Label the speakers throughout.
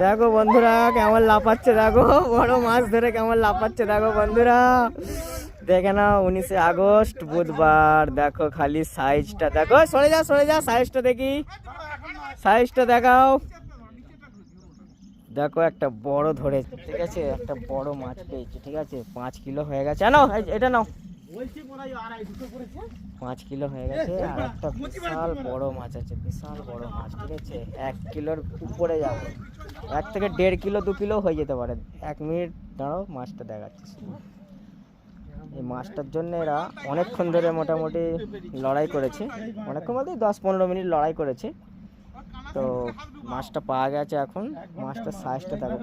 Speaker 1: দেখো বন্ধুরা কেমন লাফাচ্ছে, দেখো বড় মাছ ধরে কেমন লাফাচ্ছে, দেখো বন্ধুরা দেখে নাও। 19শে আগস্ট বুধবার, দেখো খালি সাইজটা দেখো। সরে যা সাইজটা দেখি, সাইজটা দেখাও। দেখো একটা বড় ধরে, ঠিক আছে, একটা বড় মাছ পেয়েছি, ঠিক আছে, 5 কিলো হয়ে গেছে। নাও এটা নাও, 5 কিলো হয়ে গেছে। আর একটা বিশাল বড় মাছ আছে, বিশাল বড় মাছ, ঠিক আছে, 1 কিলোর উপরে যাবে, 1 থেকে 1.5 কিলো 2 কিলো হয়ে যেতে পারে। 1 মিনিট দাঁড়াও, মাছটা দেখাচ্ছি। এই মাছটার জন্য এরা অনেকক্ষণ ধরে মোটামুটি লড়াই করেছে, অনেকক্ষণ বলতে 10-15 মিনিট লড়াই করেছে। তো মাছটা পাওয়া গেছে এখন। মাছটার সাইজটা দেখো,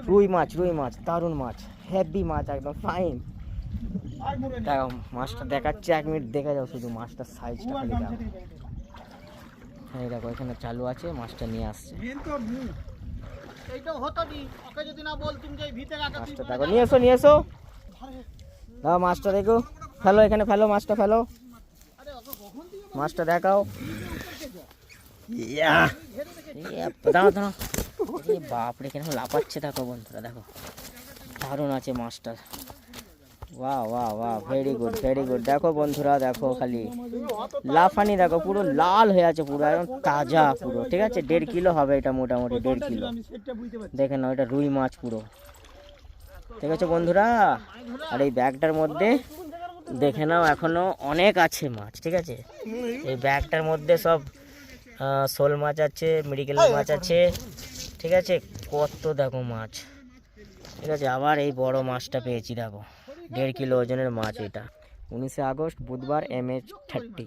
Speaker 1: রুই মাছ, দারুণ মাছ, হেভি মাছ, একদম ফাইন। দেখো মাছটা দেখাচ্ছে, 1 মিনিট দেখে যাও শুধু মাছটার সাইজটা খালি দেখো। এই দেখো এখানে চালু আছে, মাছটা নিয়ে আসছে। মাছটা দেখো, নিয়ে এসো দাও মাছটা, দেখো ফেলো, এখানে ফেলো, মাছটা ফেলো, মাছটা দেখাও। দাঁড়াও, বাপরে কেন লাফাচ্ছে, দেখো বন্ধুরা, দেখো দারুণ আছে মাছটা। বাহ, ভেরি গুড। দেখো বন্ধুরা, দেখো খালি লাফানি, দেখো পুরো লাল হয়ে আছে, পুরো একদম তাজা পুরো, ঠিক আছে। 1.5 কিলো হবে এটা, মোটামুটি 1.5 কিলো। দেখে নাও, এটা রুই মাছ পুরো, ঠিক আছে বন্ধুরা। আর এই ব্যাগটার মধ্যে দেখে নাও এখনো অনেক আছে মাছ, ঠিক আছে। এই ব্যাগটার মধ্যে সব শোল মাছ আছে, মৃগেল মাছ আছে, ঠিক আছে, কত দেখো মাছ, ঠিক আছে। আবার এই বড় মাছটা পেয়েছি, দেখো 1.5 কিলো ওজনের মাছ এটা। 19শে আগস্ট বুধবার, MH30।